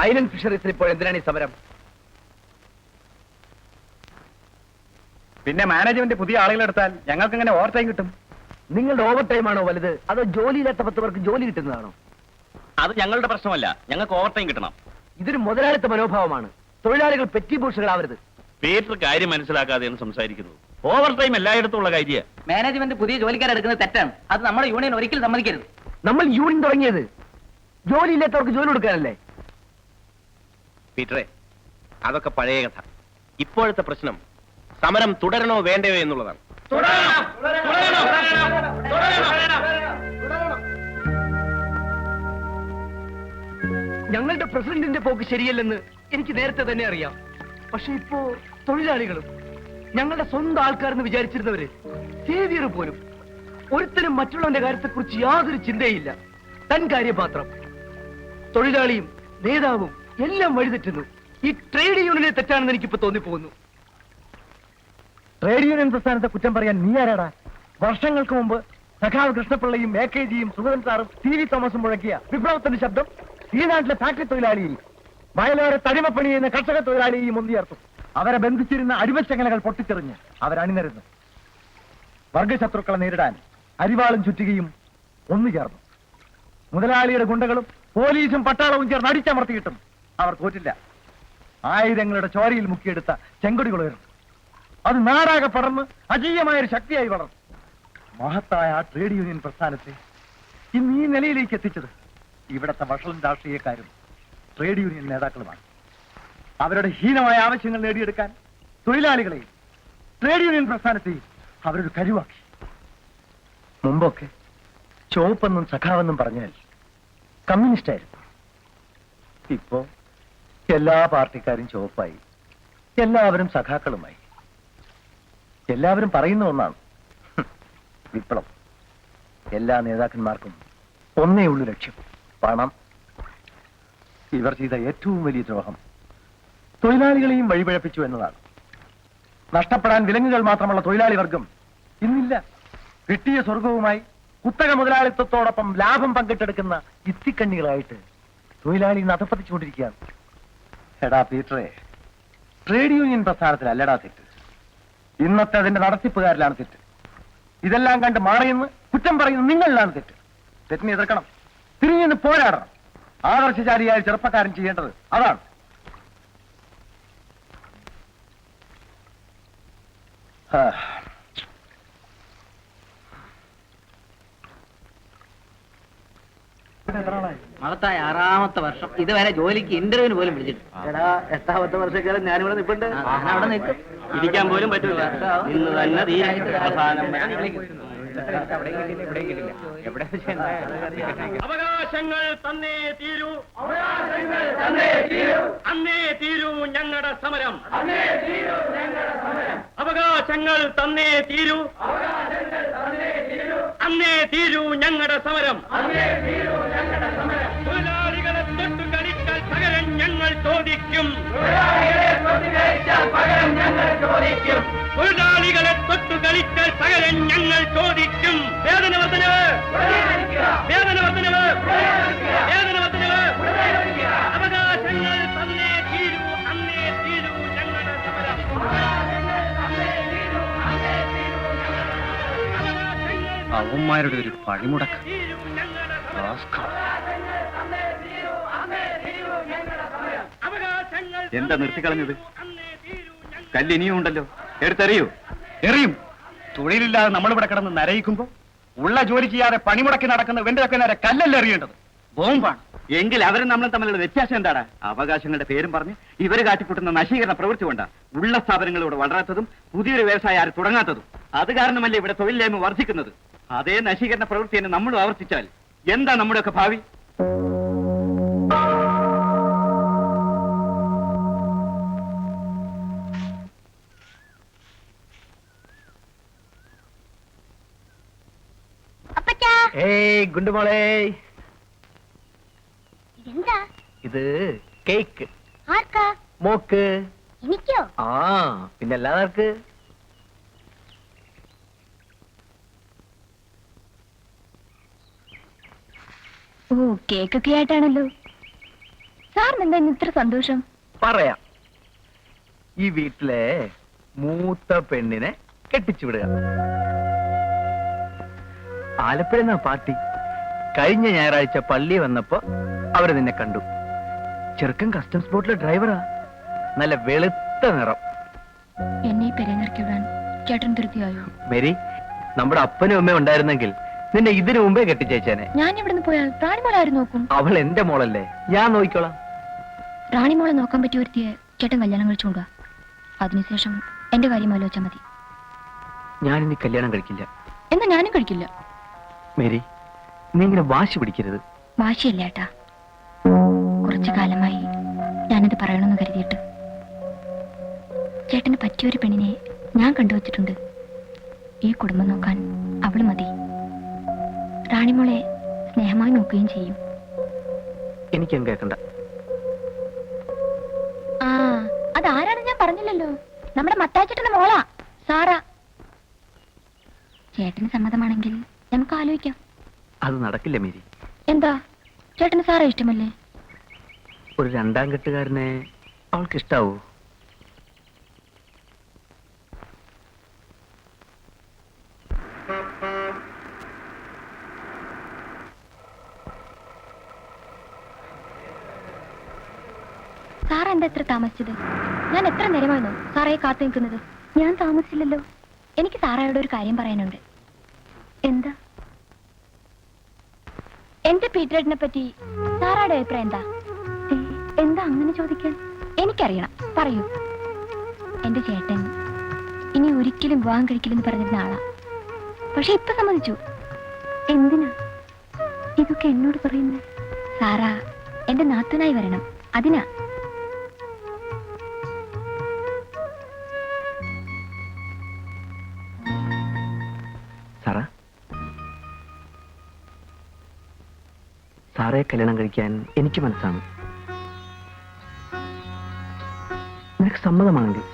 Island ഫിഷറീസിൽ ഇപ്പോൾ എന്തിനാണ് ഈ സമരം? പിന്നെ മാനേജ്മെന്റ് പുതിയ ആളുകളെടുത്താൽ ഞങ്ങൾക്ക് എങ്ങനെ ഓവർ ടൈം കിട്ടും? നിങ്ങളുടെ ഓവർ ടൈം ആണോ വലുത്, അതോ ജോലിയില്ലാത്ത 10 പേർക്ക് ജോലി കിട്ടുന്നതാണോ? അത് ഞങ്ങളുടെ പ്രശ്നമല്ല, ഞങ്ങൾക്ക് ഓവർ ടൈം കിട്ടണം. ഇതൊരു മുതലാളിത്ത മനോഭാവമാണ്. തൊഴിലാളികൾ പെറ്റിഭൂഷകളാവരുത്. പീറ്റർ കാര്യം മനസ്സിലാക്കാതെയാണ് സംസാരിക്കുന്നത്. ഓവർ ടൈം എല്ലായിടത്തും ഉള്ള കാര്യമാണ്. മാനേജ്മെന്റ് പുതിയ ജോലിക്കാരെടുക്കുന്നത് തെറ്റാണ്. അത് നമ്മുടെ യൂണിയൻ ഒരിക്കലും സമ്മതിക്കരുത്. നമ്മൾ യൂണിയൻ തുടങ്ങിയത് ജോലിയില്ലാത്തവർക്ക് ജോലി കൊടുക്കാനല്ലേ? പീറ്ററെ, അതൊക്കെ പഴയ കഥ. ഇപ്പോഴത്തെ പ്രശ്നം സമരം തുടരണോ വേണ്ടയോ എന്നുള്ളതാണ്. ഞങ്ങളുടെ പ്രസിഡന്റിന്റെ പോക്ക് ശരിയല്ലെന്ന് എനിക്ക് നേരത്തെ തന്നെ അറിയാം. പക്ഷെ ഇപ്പോ തൊഴിലാളികളും ഞങ്ങളുടെ സ്വന്തം ആൾക്കാരെന്ന് വിചാരിച്ചിരുന്നവര്, സേവിയർ പോലും ഒരുത്തരും മറ്റുള്ളവന്റെ കാര്യത്തെക്കുറിച്ച് യാതൊരു ചിന്തയില്ല. തൻ കാര്യം മാത്രം. തൊഴിലാളിയും നേതാവും എല്ലാം വഴിതെറ്റുന്നു. ഈ ട്രേഡ് യൂണിയനെ തെറ്റാണെന്ന് എനിക്കിപ്പോ തോന്നിപ്പോകുന്നു. ട്രേഡ് യൂണിയൻ പ്രസ്ഥാനത്തെ കുറ്റം പറയാൻ നീ ആരാടാ? വർഷങ്ങൾക്ക് മുമ്പ് സഖാവ് കൃഷ്ണപിള്ളയും AKGയും സുഗതൻ സാറും TV തോമസും മുഴക്കിയ വിപ്ലവത്തിന്റെ ശബ്ദം ഈ നാട്ടിലെ ഫാക്ടറി തൊഴിലാളിയെയും വയലോരെ തടിമപ്പണി ചെയ്യുന്ന കർഷക തൊഴിലാളിയെയും ഒന്നുചേർത്തു. അവരെ ബന്ധിച്ചിരുന്ന അടിവശങ്ങലകൾ പൊട്ടിച്ചെറിഞ്ഞ് അവരണിനിരന്നു. വർഗശത്രുക്കളെ നേരിടാൻ അരിവാളും ചുറ്റുകയും ഒന്നു ചേർന്നു. മുതലാളിയുടെ ഗുണ്ടകളും പോലീസും പട്ടാളവും ചേർന്ന് അടിച്ചമർത്തിയിട്ടും അവർ തോറ്റില്ല. ആയിരങ്ങളുടെ ചോരയിൽ മുക്കിയെടുത്ത ചെങ്കൊടികൾ ഉയർന്നു. അത് നാടാകെ പടർന്ന് അജീയമായൊരു ശക്തിയായി വളർന്നു. മഹത്തായ ആ ട്രേഡ് യൂണിയൻ പ്രസ്ഥാനത്തെ ഇന്ന് ഈ നിലയിലേക്ക് എത്തിച്ചത് ഇവിടത്തെ വഷളും രാഷ്ട്രീയക്കാരും ട്രേഡ് യൂണിയൻ നേതാക്കളുമാണ്. അവരുടെ ഹീനമായ ആവശ്യങ്ങൾ നേടിയെടുക്കാൻ തൊഴിലാളികളെയും ട്രേഡ് യൂണിയൻ പ്രസ്ഥാനത്തെയും അവരൊരു കരുവാക്കി. മുമ്പൊക്കെ ചുവപ്പെന്നും സഖാവെന്നും പറഞ്ഞാൽ കമ്മ്യൂണിസ്റ്റായിരുന്നു. ഇപ്പോ എല്ലാ പാർട്ടിക്കാരും ചുവപ്പായി, എല്ലാവരും സഖാക്കളുമായി. എല്ലാവരും പറയുന്ന ഒന്നാണ്, വിപ്ലവം. എല്ലാ നേതാക്കന്മാർക്കും ഒന്നേ ഉള്ളു ലക്ഷ്യം, പണം. ഇവർ ചെയ്ത ഏറ്റവും വലിയ ദ്രോഹം തൊഴിലാളികളെയും വഴിപിഴപ്പിച്ചു എന്നതാണ്. നഷ്ടപ്പെടാൻ വിലങ്ങുകൾ മാത്രമുള്ള തൊഴിലാളി വർഗം ഇന്നില്ല. കിട്ടിയ സ്വർഗവുമായി കുത്തക മുതലാളിത്തത്തോടൊപ്പം ലാഭം പങ്കിട്ടെടുക്കുന്ന ഇത്തിക്കണ്ണികളായിട്ട് തൊഴിലാളി ഇന്ന് അധപ്പതിച്ചുകൊണ്ടിരിക്കുകയാണ്. എടാ പീറ്ററെ, ട്രേഡ് യൂണിയൻ പ്രസ്ഥാനത്തിലല്ലടാ തെറ്റ്, ഇന്നത്തെ അതിന്റെ നടത്തിപ്പുകാരിലാണ് തെറ്റ്. ഇതെല്ലാം കണ്ട് മാറിയെന്ന് കുറ്റം പറയുന്ന നിങ്ങളിലാണ് തെറ്റ്. തെറ്റിനെ എതിർക്കണം, തിരിഞ്ഞെന്ന് പോരാടണം. ആദർശചാരിയായ ചെറുപ്പക്കാരൻ ചെയ്യേണ്ടത് അതാണ്. മഹത്തായ 6ാമത്തെ വർഷം. ഇതുവരെ ജോലിക്ക് ഇന്റർവ്യൂവിന് പോലും വിളിച്ചിട്ട്. 8ാമത്തെ വർഷക്കാലം ഞാനിവിടെ നിൽപ്പുണ്ട്. അവിടെ നിൽക്കും. ഇരിക്കാൻ പോലും പറ്റൂല. ഇന്ന് തന്നെ അവകാശങ്ങൾ തന്നേ തീരൂ, അന്നേ തീരൂ ഞങ്ങളുടെ സമരം. അവകാശങ്ങൾ തന്നേ തീരൂ, അന്നേ തീരൂ ഞങ്ങളുടെ സമരം. തൊഴിലാളികളെ തൊട്ടു കളിച്ചാൽ പകരം ഞങ്ങൾ ചോദിക്കും. തൊഴിലാളികളെ തൊട്ടു കളിച്ചാൽ പകരം ഞങ്ങൾ ചോദിക്കും. വേതന വർദ്ധനവ്, വേതന വർദ്ധനവ്, വേതന വർദ്ധനവ്. അവകാശങ്ങൾ തന്നേ തീരൂ, അന്നേ തീരൂ ഞങ്ങളുടെ സമരം. അവന്മാരുടെ ഒരു പഴിമുടക്ക്. എന്താ നിർത്തിക്കളഞ്ഞത്? കല്ലിനിയും ഉണ്ടല്ലോ, എടുത്തെറിയൂ. എറിയും. തൊഴിലില്ലാതെ നമ്മളിവിടെ കിടന്ന് നരയിക്കുമ്പോ ഉള്ള ജോലി ചെയ്യാതെ പണിമുടക്കി നടക്കുന്ന വെണ്ടൊക്കെ നേരെ കല്ലല്ല എറിയേണ്ടത്, ബോംബാണ്. എങ്കിൽ അവരും നമ്മളും തമ്മിലുള്ള വ്യത്യാസം എന്താണ്? അവകാശങ്ങളുടെ പേരും പറഞ്ഞ് ഇവര് കാട്ടിക്കൂട്ടുന്ന നശീകരണ പ്രവൃത്തി കൊണ്ടാണ് ഉള്ള സ്ഥാപനങ്ങൾ ഇവിടെ വളരാത്തതും പുതിയൊരു വ്യവസായം ആരും തുടങ്ങാത്തതും. അത് കാരണമല്ലേ ഇവിടെ തൊഴിലില്ലായ്മ വർദ്ധിക്കുന്നത്. അതേ നശീകരണ പ്രവൃത്തി തന്നെ നമ്മളും ആവർത്തിച്ചാൽ എന്താ നമ്മുടെയൊക്കെ ഭാവി? ഏയ് ഗുണ്ടുമോളെ, എന്താ ഇത് കേക്ക്. ആർക്കാ? മോക്ക്. എനിക്കോ? ആ, പിന്നെ എല്ലാവർക്കും. ഓ, കേക്കൊക്കെ ആയിട്ടാണല്ലോ. സാറിന് എന്താ ഇന്ന് ഇത്ര സന്തോഷം? പറയാം. ഈ വീട്ടിലെ മൂത്ത പെണ്ണിനെ കെട്ടിച്ചു വിടുക. ആലപ്പുഴ പാർട്ടി കഴിഞ്ഞ ഞായറാഴ്ച പള്ളി വന്നപ്പോ അവര് നിന്നെ കണ്ടു. ചെറുക്കൻ കസ്റ്റംസ് ബോട്ടിലെ ഡ്രൈവറാ, നല്ല വെളുത്ത നിറം. എന്നെ പെരനിറക്കി വിടാൻ ചേട്ടൻ തൃപ്തിയായോ? മേരി, നമ്മുടെ അപ്പനും അമ്മയും ഉണ്ടായിരുന്നെങ്കിൽ നിന്നെ ഇതിനു മുമ്പേ കെട്ടിച്ചേച്ചേനെ. ഞാൻ ഇവിടുന്ന് പോയാൽ റാണിമോളെ ആര് നോക്കും? അവൾ എന്റെ മോളല്ലേ, ഞാൻ നോക്കിക്കോളാം. റാണിമോളെ നോക്കാൻ പറ്റിയ ഒരുത്തിയെ ചേട്ടൻ കല്യാണം കഴിച്ചുകൊണ്ടുവാ. അതിനുശേഷം എന്റെ കാര്യം ആലോചിച്ചാൽ മതി. ഞാനിനി കല്യാണം കഴിക്കില്ല. എന്നാ ഞാനും കഴിക്കില്ല. മേരി, നീ ഇങ്ങനെ വാശി പിടിക്കരുത്. വാശിയല്ല ഏട്ടാ, കുറച്ചു കാലമായി ഞാനിത് പറയണമെന്ന് കരുതിയിട്ട്. ചേട്ടന് പറ്റിയൊരു പെണ്ണിനെ ഞാൻ കണ്ടുവച്ചിട്ടുണ്ട്. ഈ കുടുംബം നോക്കാൻ അവള് മതി. റാണിമോളെ സ്നേഹമായി നോക്കുകയും ചെയ്യും. എനിക്കും കേൾക്കണ്ട. ആ, അതാരാണെന്ന് ഞാൻ പറഞ്ഞില്ലല്ലോ. നമ്മുടെ മത്താച്ചേട്ടന്റെ മോളാ, സാറ. ചേട്ടന് സമ്മതമാണെങ്കിൽ നമുക്ക് ആലോചിക്കാം. അത് നടക്കില്ല മേരി. എന്താ, ചേട്ടന് സാറേ ഇഷ്ടമല്ലേ? ഒരു രണ്ടാം കെട്ടുകാരനെ അവൾക്ക് ഇഷ്ടാവൂ? സാറ എന്താ എത്ര താമസിച്ചത്? ഞാൻ എത്ര നേരമായിരുന്നു സാറയെ കാത്തു നിൽക്കുന്നത്? ഞാൻ താമസിച്ചില്ലല്ലോ. എനിക്ക് സാറയോട് ഒരു കാര്യം പറയാനുണ്ട്. എന്താ? എന്റെ പീറ്ററിനെ പറ്റി സാറയുടെ അഭിപ്രായം എന്താ? എന്താ അങ്ങനെ ചോദിക്കാൻ? എനിക്കറിയണം, പറയൂ. എന്റെ ചേട്ടൻ ഇനി ഒരിക്കലും വിവാഹം കഴിക്കില്ലെന്ന് പറഞ്ഞിരുന്ന ആളാ. പക്ഷെ ഇപ്പൊ സമ്മതിച്ചു. എന്തിനാ ഇതൊക്കെ എന്നോട് പറയുന്നത്? സാറാ എന്റെ നാത്തൂനായി വരണം, അതിനാ. സാറേ കല്യാണം കഴിക്കാൻ എനിക്ക് മനസ്സാണ്. നിനക്ക് സമ്മതമാണെങ്കിൽ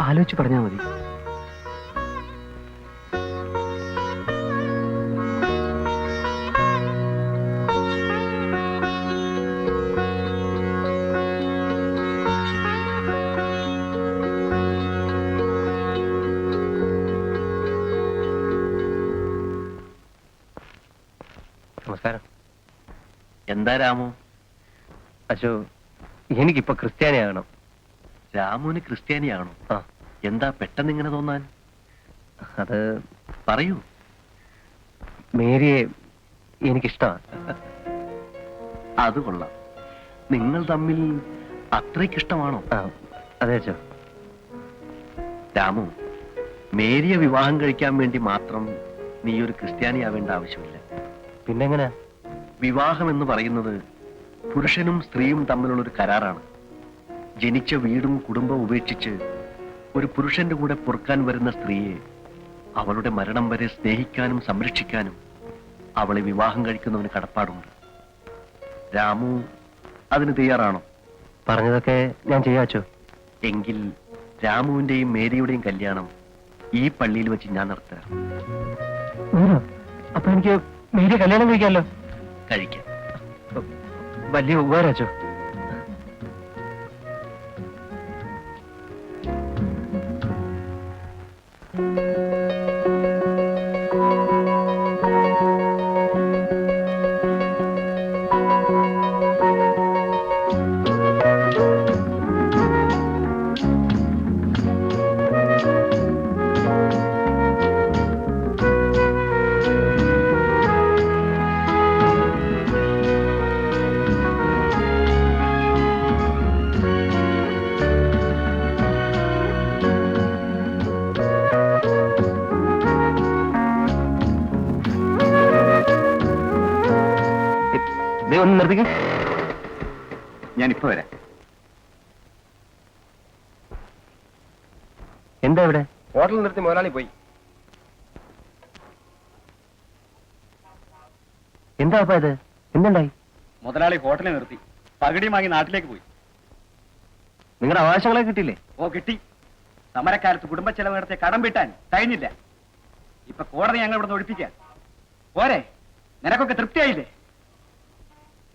ആലോചിച്ച് പറഞ്ഞാൽ മതി. നമസ്കാരം. എന്താ രാമു? അശോ, എനിക്കിപ്പോ ക്രിസ്ത്യാനിയാകണം. രാമുവിന് ക്രിസ്ത്യാനിയാകണം? ആ, എന്താ പെട്ടെന്ന് ഇങ്ങനെ തോന്നാൻ? അത് പറയൂ. മേരിയെ എനിക്കിഷ്ടമാണ്. അത് കൊള്ളാം. നിങ്ങൾ തമ്മിൽ അത്രയ്ക്കിഷ്ടമാണോ? അതെ അച്ഛോ. രാമു, മേരിയെ വിവാഹം കഴിക്കാൻ വേണ്ടി മാത്രം നീ ഒരു ക്രിസ്ത്യാനിയാവേണ്ട ആവശ്യമില്ല. പിന്നെങ്ങനെ? വിവാഹം എന്ന് പറയുന്നത് പുരുഷനും സ്ത്രീയും തമ്മിലുള്ളൊരു കരാറാണ്. ജനിച്ച വീടും കുടുംബവും ഉപേക്ഷിച്ച് ഒരു പുരുഷന്റെ കൂടെ പൊറുക്കാൻ വരുന്ന സ്ത്രീയെ അവളുടെ മരണം വരെ സ്നേഹിക്കാനും സംരക്ഷിക്കാനും അവളെ വിവാഹം കഴിക്കുന്നവന് കടപ്പാടുണ്ട്. രാമു അതിന് തയ്യാറാണോ? പറഞ്ഞതൊക്കെ ഞാൻ ചെയ്യാച്ചോ. എങ്കിൽ രാമുവിന്റെയും മേരിയുടെയും കല്യാണം ഈ പള്ളിയിൽ വെച്ച് ഞാൻ നടത്തുക. അപ്പൊ എനിക്ക് മേരിയെ കല്യാണം കഴിക്കാമല്ലോ? കഴിക്കാം. വലിയ ഉപകാരാച്ചോ. ഒന്ന് നിർത്തിക്ക, ഞാനിപ്പോ വരാം. എന്താ ഇവിടെ? ഹോട്ടലിൽ നിർത്തി മുതലാളി പോയി. എന്താ അപ്പ ഇത്? എന്തുണ്ടായി? മുതലാളി ഹോട്ടലിൽ നിർത്തി പകുതി വാങ്ങി നാട്ടിലേക്ക് പോയി. നിങ്ങളുടെ അവകാശങ്ങളെ കിട്ടിയില്ലേ? ഓ, കിട്ടി. സമരക്കാലത്ത് കുടുംബ ചെലവ് നടത്തിയ കടം വീട്ടാൻ കഴിഞ്ഞില്ല. ഇപ്പൊ കോടതി ഞങ്ങൾ ഇവിടെ ഒഴിപ്പിക്കാൻ. പോരെ, നിനക്കൊക്കെ തൃപ്തിയായില്ലേ?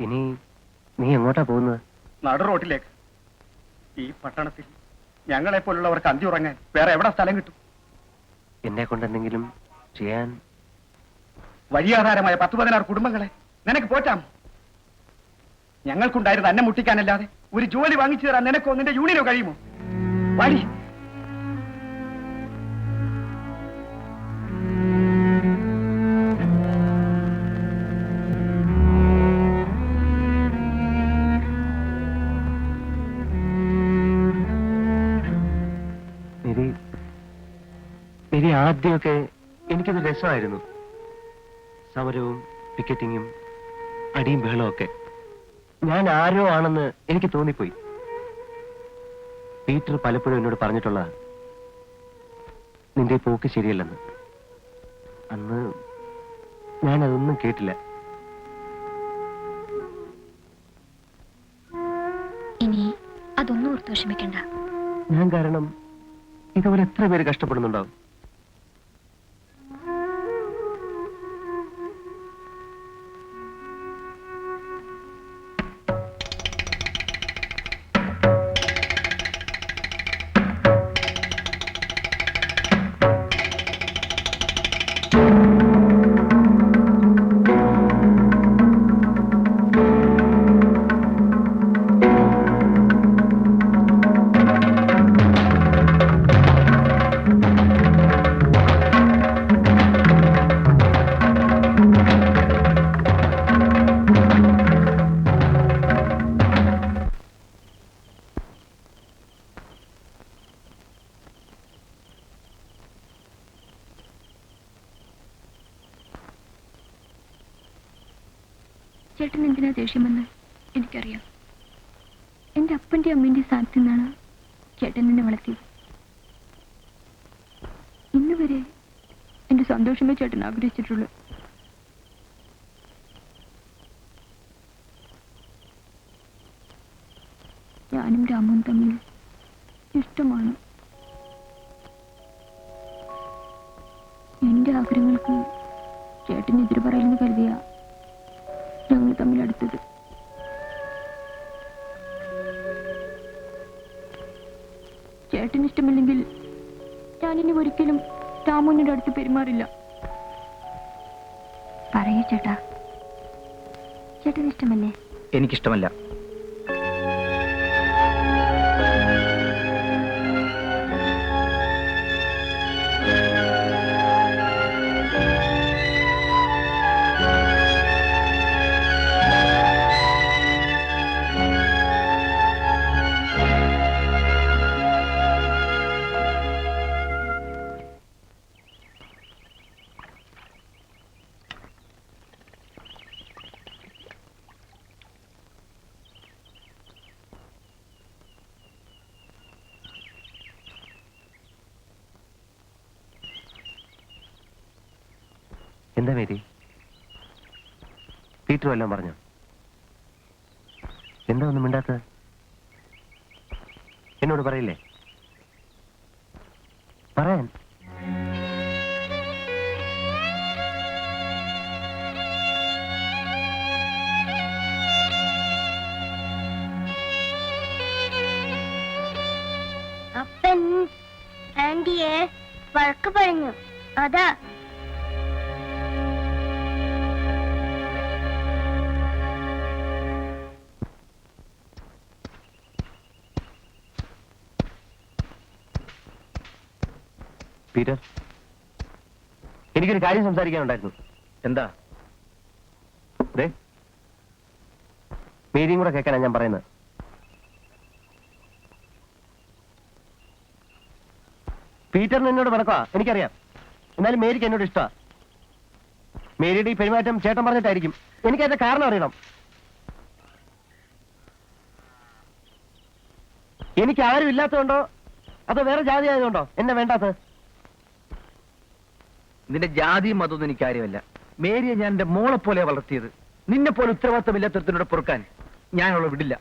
ഇനി നീ എങ്ങോട്ടാ പോകുന്നത്? നടു റോട്ടിലേക്ക്. ഈ പട്ടണത്തിൽ ഞങ്ങളെ പോലുള്ളവർക്ക് അന്തി ഉറങ്ങാൻ വേറെ എവിടെ സ്ഥലം കിട്ടും? എന്നെ കൊണ്ട് എന്തെങ്കിലും ചെയ്യാൻ? വഴിയാധാരമായ 10-16 കുടുംബങ്ങളെ നിനക്ക് പോറ്റാം. ഞങ്ങൾക്കുണ്ടായിരുന്ന അന്നം മുട്ടിക്കാനല്ലാതെ ഒരു ജോലി വാങ്ങിച്ചു തരാൻ നിനക്കോ നിന്റെ യൂണിയനോ കഴിയുമോ? വഴി. ആദ്യമൊക്കെ എനിക്കത് രസമായിരുന്നു, സമരവും പിക്കറ്റിങ്ങും അടിയും ബഹളവും ഒക്കെ. ഞാൻ ആരോ ആണെന്ന് എനിക്ക് തോന്നിപ്പോയി. പീറ്റർ പലപ്പോഴും എന്നോട് പറഞ്ഞിട്ടുള്ള നിന്റെ പോക്ക് ശരിയല്ലെന്ന്. അന്ന് ഞാനതൊന്നും കേട്ടില്ല. ഇനി അതൊന്നും ഓർത്ത് വിഷമിക്കണ്ട. ഞാൻ കാരണം ഇതുപോലെ എത്ര പേര് കഷ്ടപ്പെടുന്നുണ്ടാവും. ചേട്ടൻ എന്തിനാ ദേഷ്യമെന്ന് എനിക്കറിയാം. എന്റെ അപ്പന്റെ അമ്മേന്റെ സ്ഥാനത്ത് നിന്നാണ് ചേട്ടൻ എന്നെ വളർത്തിയത്. ഇന്ന് വരെ എന്റെ സന്തോഷമേ ചേട്ടൻ ആഗ്രഹിച്ചിട്ടുള്ളൂ. ഞാനും രാമും തമ്മിൽ ഇഷ്ടമാണ്. എന്റെ ആഗ്രഹങ്ങൾക്ക് ചേട്ടൻ എതിര് പറയില്ലെന്ന് കരുതിയ ഞങ്ങൾ തമ്മിൽ അടുത്തത്. ചേട്ടന് ഇഷ്ടമില്ലെങ്കിൽ ഞാനിനി ഒരിക്കലും രാമുവിന്റെ അടുത്ത് പെരുമാറില്ല. പറയൂ ചേട്ടാ, ചേട്ടന് ഇഷ്ടമല്ലേ? എനിക്കിഷ്ടമല്ല. എന്താ മേരി, പീറ്റർ വല്ലതും പറഞ്ഞോ? എന്താ ഒന്നും മിണ്ടാത്തത്? എന്നോട് പറയില്ലേ? പറയാൻ. അപ്പൻ ആന്റിയെ വഴക്ക് പറഞ്ഞു. അതാ പീറ്റർ, എനിക്കൊരു കാര്യം സംസാരിക്കാനുണ്ടായിരുന്നു. എന്താ? മേരിയും കൂടെ കേൾക്കാനാണ് ഞാൻ പറയുന്നത്. പീറ്ററിന് എന്നോട് പിണക്കാ എനിക്കറിയാം, എന്നാലും മേരിക്ക് എന്നോട് ഇഷ്ടമാണ്. മേരിയുടെ ഈ പെരുമാറ്റം ചേട്ടൻ പറഞ്ഞിട്ടായിരിക്കും. എനിക്കതിന്റെ കാരണം അറിയണം. എനിക്ക് ആരും ഇല്ലാത്തതുകൊണ്ടോ അതോ വേറെ ജാതി ആയതുകൊണ്ടോ എന്നെ വേണ്ടാത്തത്? നിന്റെ ജാതിയും മതമൊന്നും എനിക്ക് കാര്യമല്ല. മേരിയെ ഞാൻ എന്റെ മോളെ പോലെ വളർത്തിയത്. നിന്നെ പോലെ ഉത്തരവാദിത്തമില്ലാത്തതിനോട് പൊറുക്കാൻ ഞാൻ അവളെ വിടില്ല.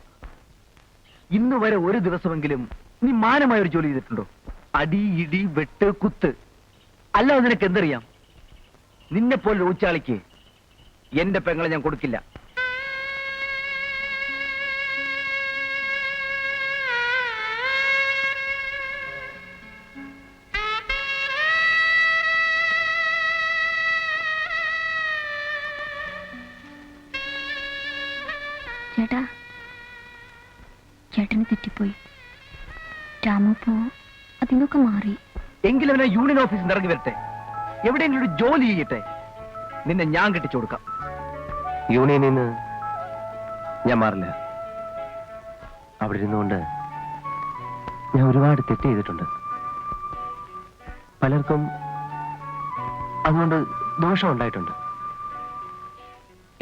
ഇന്ന് വരെ ഒരു ദിവസമെങ്കിലും നീ മാനമായ ഒരു ജോലി ചെയ്തിട്ടുണ്ടോ? അടി, ഇടി, വെട്ട്, കുത്ത്, അല്ലാതെ നിനക്ക് എന്തറിയാം? നിന്നെ പോലെ ഊച്ചാളിക്ക് എന്റെ പെങ്ങളെ ഞാൻ കൊടുക്കില്ല. ചേട്ടാ, ചേട്ടന് തെറ്റിപ്പോയി. രാമപ്പോ അതിനൊക്കെ മാറി. എങ്കിലും അവനെ യൂണിയൻ ഓഫീസിൽ നിന്ന് ഇറങ്ങി വരട്ടെ, എവിടെയെങ്കിലും ഒരു ജോലി ചെയ്യട്ടെ. നിന്നെ ഞാൻ കെട്ടിച്ചു കൊടുക്കാം. യൂണിയനിൽ നിന്ന് ഞാൻ മാറില്ല. അവിടെ ഇരുന്നുകൊണ്ട് ഞാൻ ഒരുപാട് തെറ്റ് ചെയ്തിട്ടുണ്ട്. പലർക്കും അതുകൊണ്ട് ദോഷം ഉണ്ടായിട്ടുണ്ട്.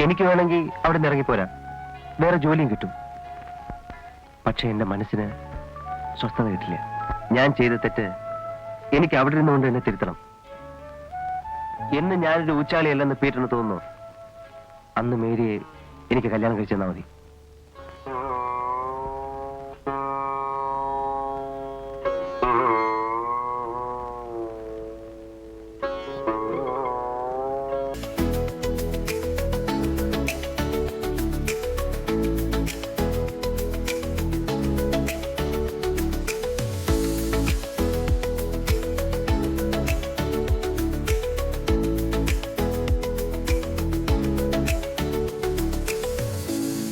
എനിക്ക് വേണമെങ്കിൽ അവിടെ നിന്ന് ഇറങ്ങിപ്പോരാ, വേറെ ജോലിയും കിട്ടും. പക്ഷെ എന്റെ മനസ്സിന് സ്വസ്ഥത കിട്ടില്ല. ഞാൻ ചെയ്ത തെറ്റ് എനിക്ക് അവിടെ ഇരുന്നുകൊണ്ട് എന്നെ തിരുത്തണം. എന്ന് ഞാനൊരു ഊച്ചാളിയല്ലെന്ന് പീറ്ററിന് തോന്നുന്നു, അന്ന് മേരിയെ എനിക്ക് കല്യാണം കഴിച്ചെന്നാ മതി.